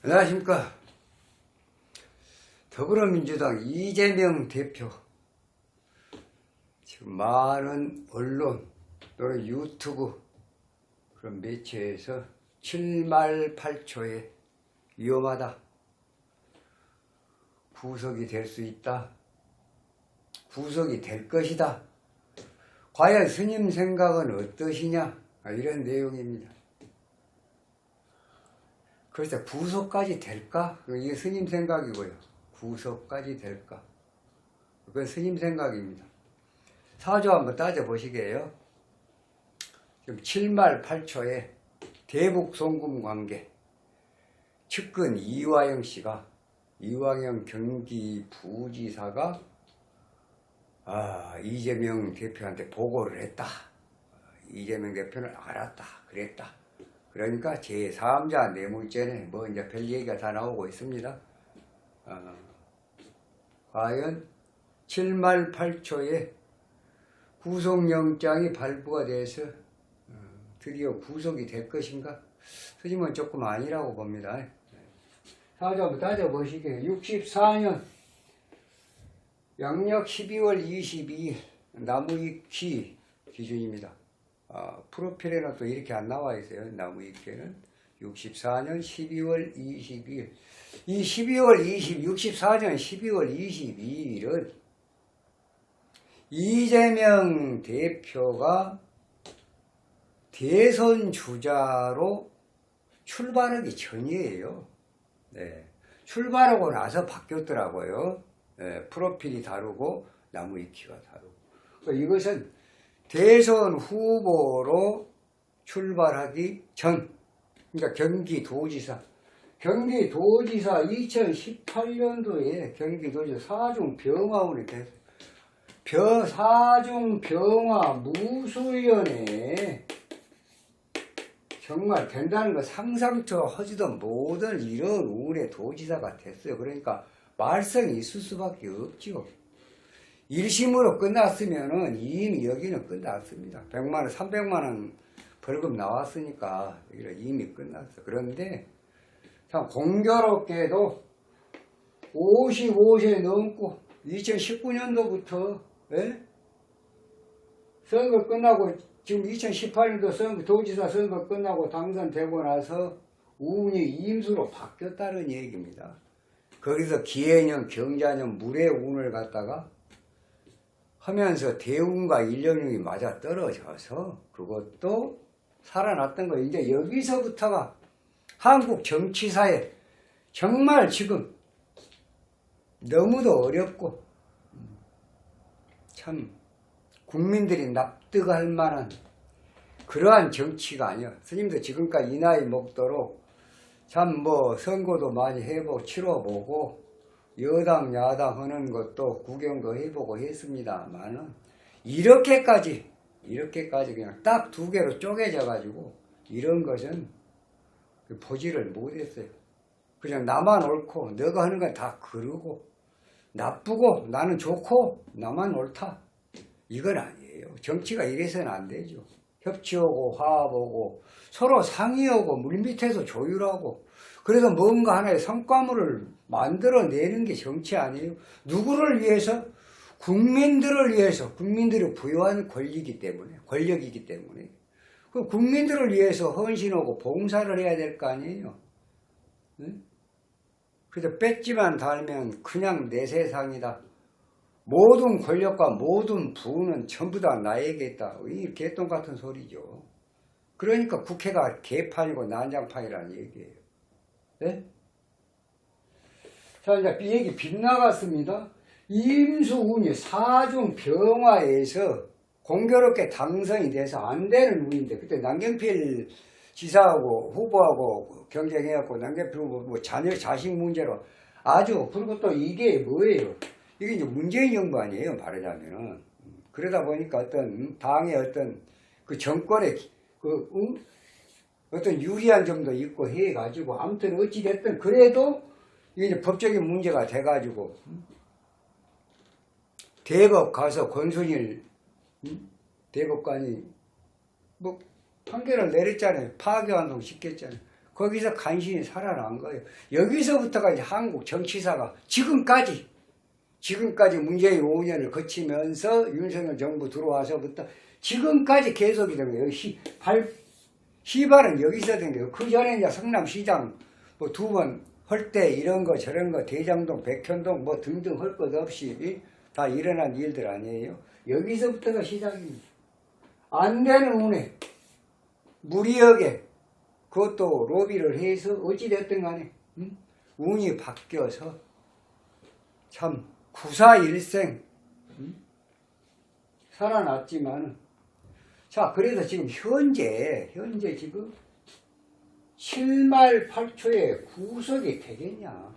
안녕하십니까. 더불어민주당 이재명 대표. 지금 많은 언론 또는 유튜브 그런 매체에서 7말 8초에 위험하다, 구속이 될 수 있다, 구속이 될 것이다, 과연 스님 생각은 어떠시냐, 이런 내용입니다. 그래서 구속까지 될까? 이게 스님 생각이고요. 구속까지 될까? 그건 스님 생각입니다. 사조 한번 따져보시게요. 지금 7말 8초에 대북 송금 관계, 측근 이화영 씨가, 이화영 경기부지사가 이재명 대표한테 보고를 했다. 이재명 대표는 알았다, 그랬다. 그러니까 제3자 뇌물죄는 이제 별 얘기가 다 나오고 있습니다. 과연 7말 8초에 구속영장이 발부가 돼서 드디어 구속이 될 것인가? 스님은 조금 아니라고 봅니다. 사주 한번 따져보시게. 64년 양력 12월 22일 나무위키 기준입니다. 프로필에는 또 이렇게 안 나와 있어요. 나무위키는 64년 12월 22일. 이 64년 12월 22일은 이재명 대표가 대선 주자로 출발하기 전이에요. 네. 출발하고 나서 바뀌었더라고요. 네. 프로필이 다르고 나무위키가 다르고. 그러니까 이것은 대선 후보로 출발하기 전, 그러니까 경기도지사 2018년도에 경기도지사 사중병화원이 됐어요. 사중병화 무수위원회 정말 된다는 거 상상도 하지도 못한 이런 운의 도지사가 됐어요. 그러니까 말썽이 있을 수밖에 없죠. 1심으로 끝났으면은 이미 여기는 끝났습니다. 100만원, 300만원 벌금 나왔으니까 여기는 이미 끝났어. 그런데 참 공교롭게도 55세 넘고 2019년도부터 선거 끝나고 지금 2018년도 도지사 선거 끝나고 당선되고 나서 운이 임수로 바뀌었다는 얘기입니다. 거기서 기해년, 경자년, 물의 운을 갖다가 하면서 대운과 일령령이 맞아 떨어져서 그것도 살아났던 거예요. 이제 여기서부터가 한국 정치사에 정말 지금 너무도 어렵고 참 국민들이 납득할 만한 그러한 정치가 아니야. 스님도 지금까지 이 나이 먹도록 참 선거도 많이 해보고 치러보고 여당 야당 하는 것도 구경도 해보고 했습니다만은 이렇게까지 그냥 딱 두 개로 쪼개져 가지고 이런 것은 보지를 못했어요. 그냥 나만 옳고 너가 하는 건 다 그러고 나쁘고 나는 좋고 나만 옳다, 이건 아니에요. 정치가 이래서는 안 되죠. 협치하고 화합하고 서로 상의하고 물밑에서 조율하고 그래서 뭔가 하나의 성과물을 만들어내는 게 정치 아니에요. 누구를 위해서? 국민들을 위해서. 국민들이 부여한 권리이기 때문에, 권력이기 때문에. 그 국민들을 위해서 헌신하고 봉사를 해야 될 거 아니에요. 응? 그래서 뺏지만 달면 그냥 내 세상이다. 모든 권력과 모든 부는 전부 다 나에게 있다. 이 개똥 같은 소리죠. 그러니까 국회가 개판이고 난장판이라는 얘기예요. 네? 자, 이제 이 얘기 빗나갔습니다. 임수운이 사중병화에서 공교롭게 당선이 돼서 안 되는 운인데, 그때 남경필 지사하고 후보하고 경쟁해갖고 남경필 후보 자녀 자식 문제로 아주, 그리고 또 이게 뭐예요? 이게 이제 문재인 정부 아니에요, 말하자면은. 그러다 보니까 어떤 당의 어떤 그 정권의 어떤 유리한 점도 있고 해가지고, 아무튼 어찌됐든 그래도 이게 이제 법적인 문제가 돼가지고, 대법 가서 권순일 대법관이 판결을 내렸잖아요. 파기환송 시켰잖아요. 거기서 간신히 살아난 거예요. 여기서부터가 이제 한국 정치사가 지금까지 문재인 5년을 거치면서 윤석열 정부 들어와서부터 지금까지 계속이 된 거예요. 시발은 여기서 된 거예요. 그 전에 이제 성남시장 뭐 2번 할 때 이런 거 저런 거 대장동, 백현동 뭐 등등 할 것 없이 다 일어난 일들 아니에요. 여기서부터가 시작입니다. 안 되는 운에 무리하게 그것도 로비를 해서 어찌됐든 간에 운이 바뀌어서 참 구사일생 살아났지만은 자 그래서 지금 현재 지금 7말 8초에 구속이 되겠냐.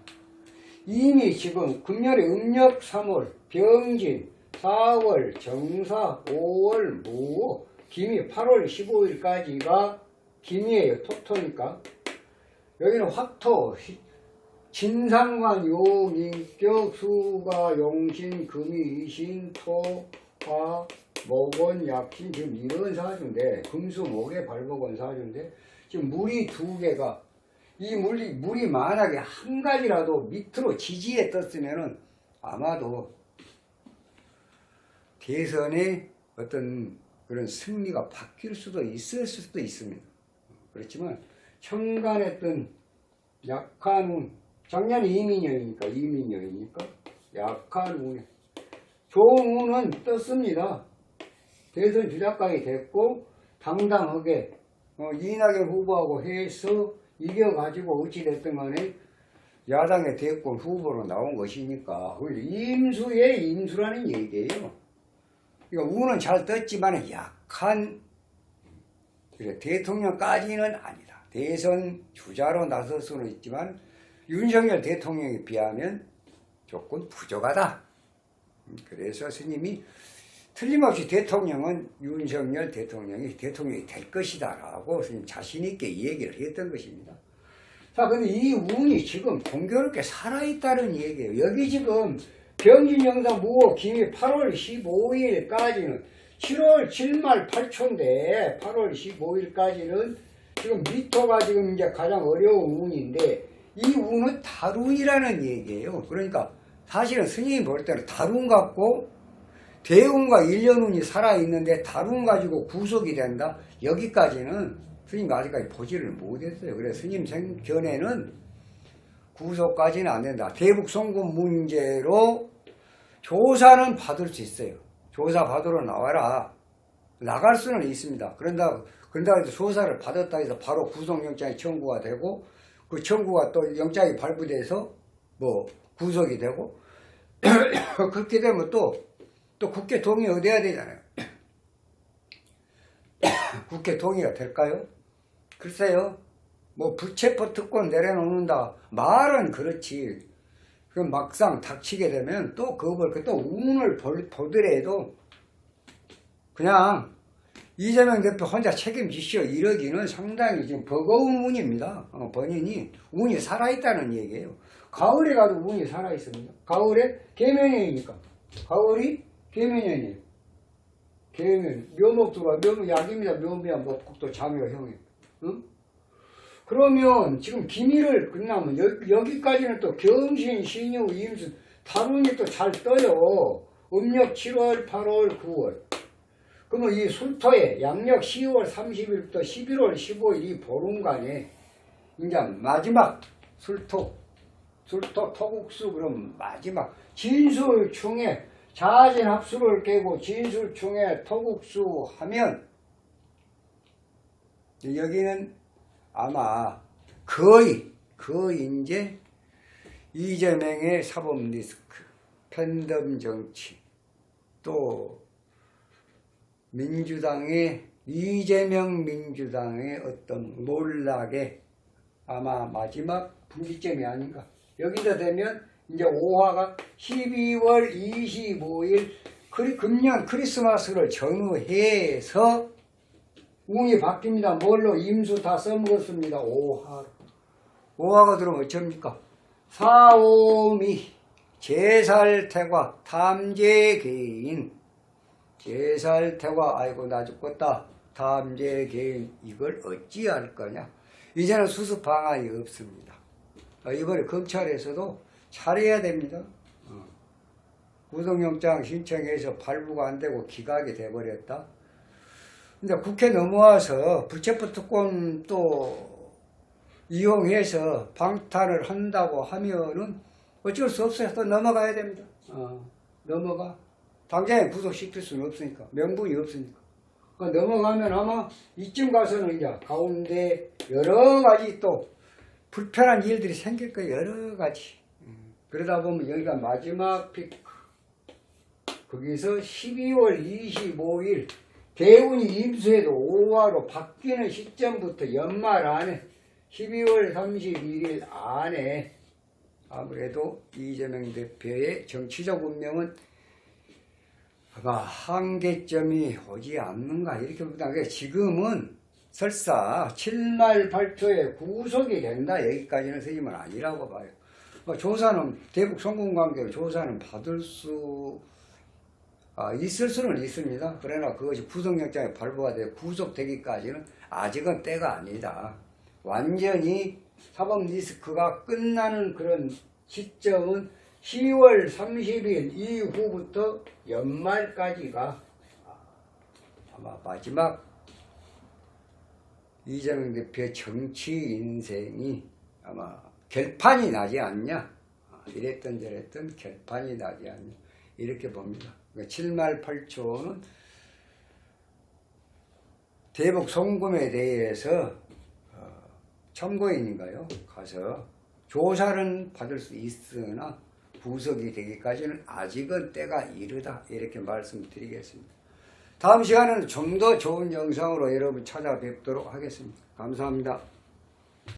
이미 지금 금년에 음력 3월 병진 4월 정사 5월 무 김이 8월 15일까지가 김이에요. 토토니까 여기는 화토 진상관 용인격 수가 용신 금이 이신 토화 목원 약신 지금 이런 사주인데 금수 목에 발목원 사주인데 지금 물이 2개가 이 물이 만약에 한 가지라도 밑으로 지지에 떴으면은 아마도 대선의 어떤 그런 승리가 바뀔 수도 있을 수도 있습니다. 그렇지만 천간했던 약한 운 작년에 이민년이니까 약한 운에 좋은 운은 떴습니다. 대선 주작강이 됐고 당당하게 이낙연 후보하고 해서 이겨가지고 어찌됐든 간에 야당의 대권 후보로 나온 것이니까 임수의 임수라는 얘기예요. 그러니까 운은 잘 떴지만 약한 대통령까지는 아니다. 대선 주자로 나설 수는 있지만 윤석열 대통령에 비하면 조금 부족하다. 그래서 스님이 틀림없이 대통령은 윤석열 대통령이 될 것이다 라고 스님 자신있게 이 얘기를 했던 것입니다. 자, 근데 이 운이 지금 공교롭게 살아있다는 얘기예요. 여기 지금 병진 영상 무호 김이 8월 15일까지는 7말 8초인데 8월 15일까지는 지금 미토가 지금 이제 가장 어려운 운인데 이 운은 달운이라는 얘기예요. 그러니까 사실은 스님이 볼 때는 달운 같고 대운과 일년운이 살아있는데 달운 가지고 구속이 된다. 여기까지는 스님이 아직까지 보지를 못했어요. 그래서 스님 생전에는 구속까지는 안 된다. 대북 송금 문제로 조사는 받을 수 있어요. 조사 받으러 나와라. 나갈 수는 있습니다. 그런다 해서 조사를 받았다 해서 바로 구속영장이 청구가 되고 그 청구가 또 영장이 발부돼서 뭐 구속이 되고 그렇게 되면 또 국회 동의 얻어야 되잖아요. 국회 동의가 될까요? 글쎄요. 뭐 부채법 특권 내려놓는다. 말은 그렇지. 그 막상 닥치게 되면 또 그걸 또 운을 보더라도 그냥 이재명 대표 혼자 책임지시오 이러기는 상당히 지금 버거운 운입니다. 본인이 운이 살아있다는 얘기예요. 가을에 가도 운이 살아있습니다. 가을에 계면년이니까. 가을이 계면년이에요. 계면 묘목두가 약입니다. 묘미야 목국도 장효형이에요. 응? 그러면 지금 기미를 끝나면 여기까지는 또 경신, 신유, 임수 달운이 또 잘 떠요. 음력 7월, 8월, 9월. 그러면 이 술토에 양력 10월 30일부터 11월 15일 이 보름간에 이제 마지막 술토 토국수 그럼 마지막 진술충에 자진합수를 깨고 진술충에 토국수 하면 여기는 아마 거의 이제 이재명의 사법 리스크, 팬덤 정치, 또 이재명 민주당의 어떤 놀락의 아마 마지막 분기점이 아닌가. 여기서 되면 이제 5화가 12월 25일 금년 크리스마스를 전후해서 운이 바뀝니다. 뭘로? 임수 다 써먹었습니다. 5화로. 5화가 들어오면 어쩝니까? 사오미, 제살태과, 탐재개인. 제살태과, 아이고 나 죽겠다. 탐재개인. 이걸 어찌할 거냐? 이제는 수습 방안이 없습니다. 이번에 검찰에서도 잘해야 됩니다. 구속영장 신청해서 발부가 안 되고 기각이 돼버렸다. 근데 국회 넘어와서 불체포 특권 또 이용해서 방탄을 한다고 하면은 어쩔 수 없어요. 또 넘어가야 됩니다. 넘어가. 당장에 구속시킬 수는 없으니까. 명분이 없으니까. 넘어가면 아마 이쯤 가서는 이제 가운데 여러 가지 또 불편한 일들이 생길 거예요. 여러 가지. 그러다 보면 여기가 마지막 피크. 거기서 12월 25일 대운이 임수해도 5화로 바뀌는 시점부터 연말 안에 12월 31일 안에 아무래도 이재명 대표의 정치적 운명은 아마 한계점이 오지 않는가 이렇게 봅니다. 지금은 설사 7말 8초에 구속이 된다 여기까지는 스님은 아니라고 봐요. 조사는 대북 송금 관계로 조사는 받을 수 있을 수는 있습니다. 그러나 그것이 구속영장에 발부가 돼 구속되기까지는 아직은 때가 아니다. 완전히 사법 리스크가 끝나는 그런 시점은 10월 30일 이후부터 연말까지가 아마 마지막 이재명 대표의 정치 인생이 아마 결판이 나지 않냐. 이랬던 저랬던 결판이 나지 않냐. 이렇게 봅니다. 7말 8초는 대북 송금에 대해서 참고인인가요? 가서 조사는 받을 수 있으나 구속이 되기까지는 아직은 때가 이르다 이렇게 말씀드리겠습니다. 다음 시간에는 좀 더 좋은 영상으로 여러분 찾아뵙도록 하겠습니다. 감사합니다.